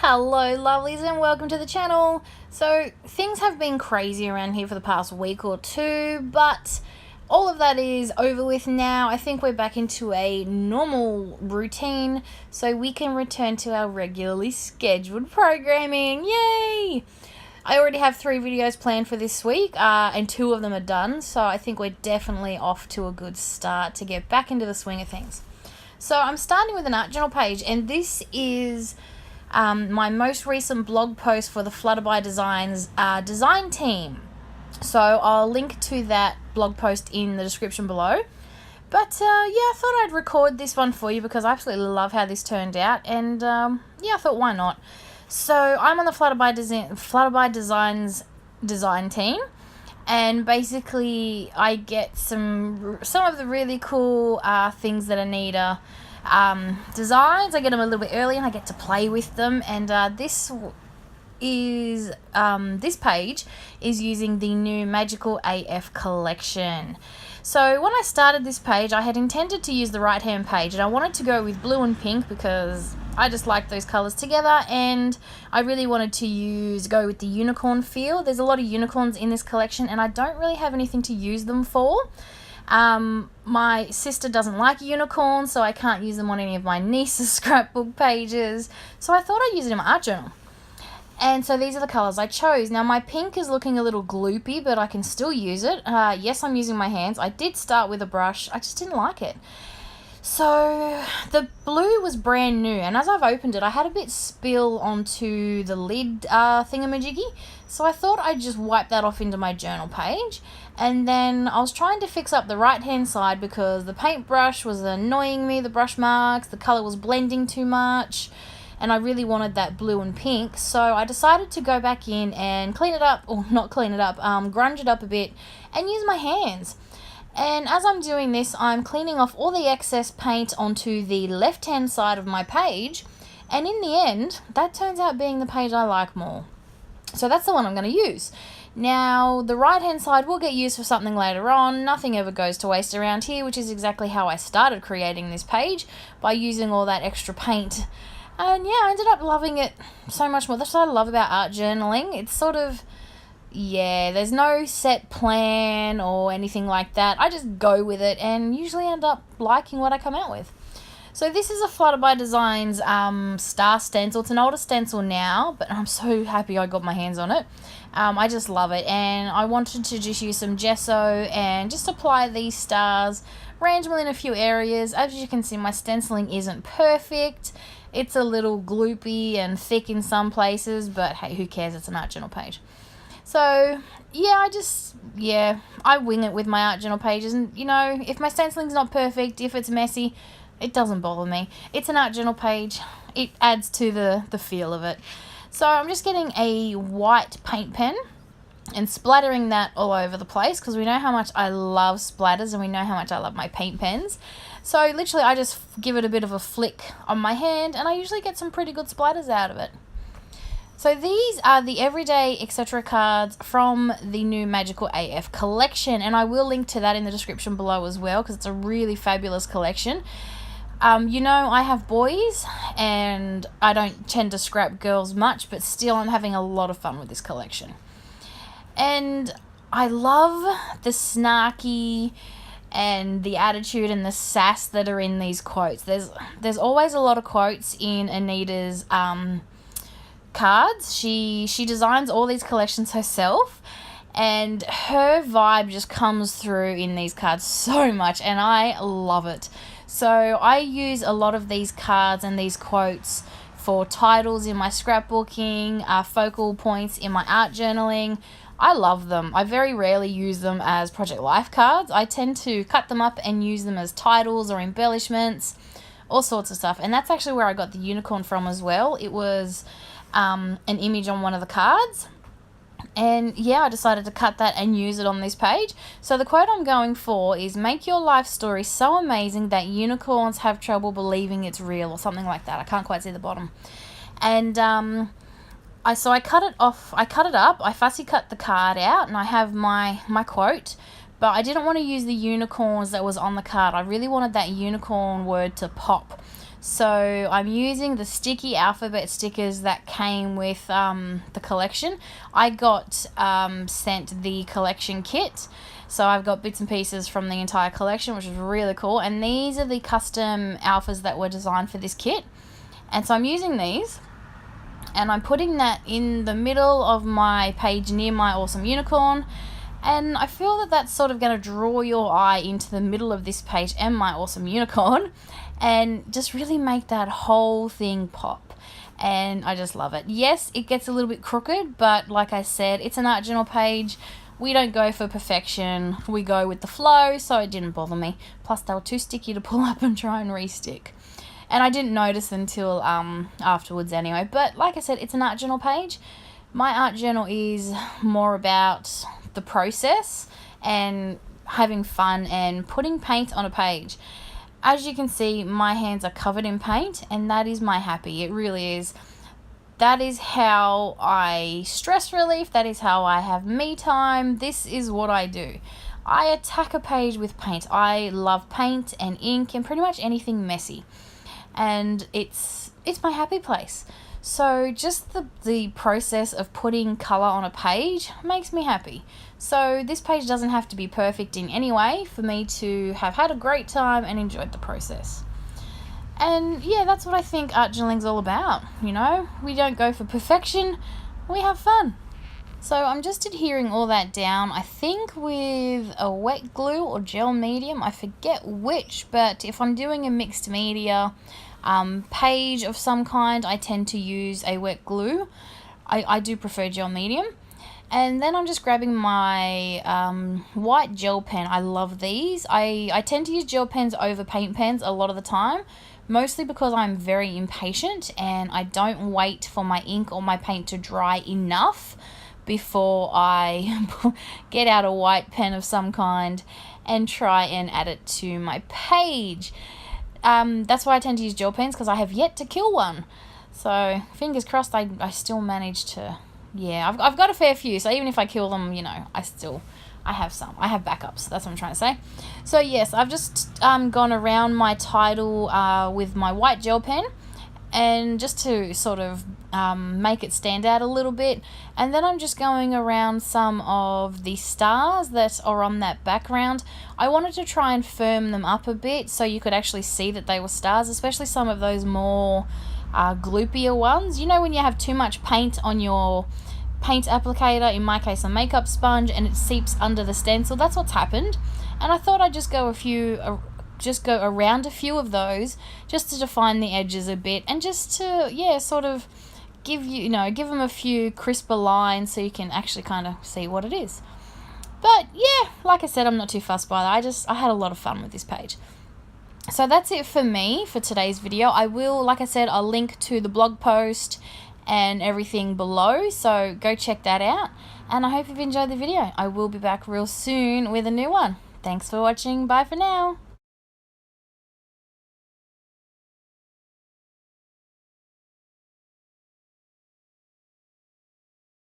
Hello lovelies and welcome to the channel. So things have been crazy around here for the past week or two, but all of that is over with now. I think we're back into a normal routine so we can return to our regularly scheduled programming. Yay! I already have 3 videos planned for this week and 2 of them are done, so I think we're definitely off to a good start to get back into the swing of things. So I'm starting with an art journal page, and this is my most recent blog post for the Flutterby Designs design team. So I'll link to that blog post in the description below. But yeah, I thought I'd record this one for you because I absolutely love how this turned out, and yeah, I thought why not. So I'm on the Flutterby Designs design team, and basically I get some of the really cool things that Anita designs. I get them a little bit early and I get to play with them, and this page is using the new Magical AF collection. So when I started this page, I had intended to use the right hand page, and I wanted to go with blue and pink because I just like those colors together, and I really wanted to go with the unicorn feel. There's a lot of unicorns in this collection and I don't really have anything to use them for. My sister doesn't like unicorns, so I can't use them on any of my niece's scrapbook pages, so I thought I'd use it in my art journal. And so these are the colours I chose. Now my pink is looking a little gloopy, but I can still use it. Yes, I'm using my hands. I did start with a brush, I just didn't like it. So the blue was brand new, and as I've opened it, I had a bit spill onto the lid thingamajiggy. So I thought I'd just wipe that off into my journal page. And then I was trying to fix up the right hand side because the paintbrush was annoying me, the brush marks, the colour was blending too much, and I really wanted that blue and pink. So I decided to go back in and clean it up, or not clean it up, grunge it up a bit and use my hands. And as I'm doing this, I'm cleaning off all the excess paint onto the left hand side of my page, and in the end that turns out being the page I like more. So that's the one I'm going to use. Now the right hand side will get used for something later on. Nothing ever goes to waste around here, which is exactly how I started creating this page, by using all that extra paint. And yeah, I ended up loving it so much more. That's what I love about art journaling. It's sort of, yeah, there's no set plan or anything like that. I just go with it and usually end up liking what I come out with. So this is a Flutterby Designs star stencil. It's an older stencil now, but I'm so happy I got my hands on it. I just love it, and I wanted to just use some gesso and just apply these stars randomly in a few areas. As you can see, my stenciling isn't perfect. It's a little gloopy and thick in some places, but hey, who cares? It's an art journal page. So yeah, I wing it with my art journal pages, and you know, if my stenciling's not perfect, if it's messy, it doesn't bother me. It's an art journal page. It adds to the feel of it. So I'm just getting a white paint pen and splattering that all over the place because we know how much I love splatters and we know how much I love my paint pens. So literally I just give it a bit of a flick on my hand and I usually get some pretty good splatters out of it. So these are the Everyday Etc. cards from the new Magical AF collection, and I will link to that in the description below as well because it's a really fabulous collection. You know, I have boys and I don't tend to scrap girls much, but still I'm having a lot of fun with this collection. And I love the snarky and the attitude and the sass that are in these quotes. There's always a lot of quotes in Anita's cards. She designs all these collections herself, and her vibe just comes through in these cards so much, and I love it. So I use a lot of these cards and these quotes for titles in my scrapbooking, focal points in my art journaling. I love them. I very rarely use them as Project Life cards. I tend to cut them up and use them as titles or embellishments, all sorts of stuff. And that's actually where I got the unicorn from as well. It was an image on one of the cards. And yeah, I decided to cut that and use it on this page. So the quote I'm going for is, "Make your life story so amazing that unicorns have trouble believing it's real," or something like that. I can't quite see the bottom. And I cut it off. I cut it up. I fussy cut the card out, and I have my quote. But I didn't want to use the unicorns that was on the card. I really wanted that unicorn word to pop. So I'm using the sticky alphabet stickers that came with the collection. I got sent the collection kit, so I've got bits and pieces from the entire collection, which is really cool. And these are the custom alphas that were designed for this kit. And so I'm using these, and I'm putting that in the middle of my page near my awesome unicorn. And I feel that that's sort of going to draw your eye into the middle of this page and my awesome unicorn, and just really make that whole thing pop. And I just love it. Yes, it gets a little bit crooked, but like I said, it's an art journal page. We don't go for perfection. We go with the flow, so it didn't bother me. Plus, they were too sticky to pull up and try and re-stick. And I didn't notice until afterwards anyway. But like I said, it's an art journal page. My art journal is more about the process and having fun and putting paint on a page. As you can see, my hands are covered in paint, and that is my happy. It really is. That is how I stress relief. That is how I have me time. This is what I do. I attack a page with paint. I love paint and ink and pretty much anything messy. And it's my happy place. So just the process of putting colour on a page makes me happy. So this page doesn't have to be perfect in any way for me to have had a great time and enjoyed the process. And yeah, that's what I think art journaling's all about, you know? We don't go for perfection, we have fun. So I'm just adhering all that down, I think with a wet glue or gel medium, I forget which, but if I'm doing a mixed media page of some kind, I tend to use a wet glue. I do prefer gel medium. And then I'm just grabbing my white gel pen. I love these. I tend to use gel pens over paint pens a lot of the time, mostly because I'm very impatient and I don't wait for my ink or my paint to dry enough before I get out a white pen of some kind and try and add it to my page. That's why I tend to use gel pens, because I have yet to kill one. So fingers crossed I still manage to, yeah, I've got a fair few, so even if I kill them, you know, I have some. I have backups, that's what I'm trying to say. So yes, I've just gone around my title with my white gel pen, and just to sort of make it stand out a little bit. And then I'm just going around some of the stars that are on that background. I wanted to try and firm them up a bit so you could actually see that they were stars, especially some of those more gloopier ones. You know, when you have too much paint on your paint applicator, in my case a makeup sponge, and it seeps under the stencil. That's what's happened. And I thought I'd just go around a few of those just to define the edges a bit, and just to, yeah, sort of give them a few crisper lines so you can actually kind of see what it is. But yeah, like I said, I'm not too fussed by that. I had a lot of fun with this page. So that's it for me for today's video. I will, like I said, I'll link to the blog post and everything below, so go check that out. And I hope you've enjoyed the video. I will be back real soon with a new one. Thanks for watching. Bye for now.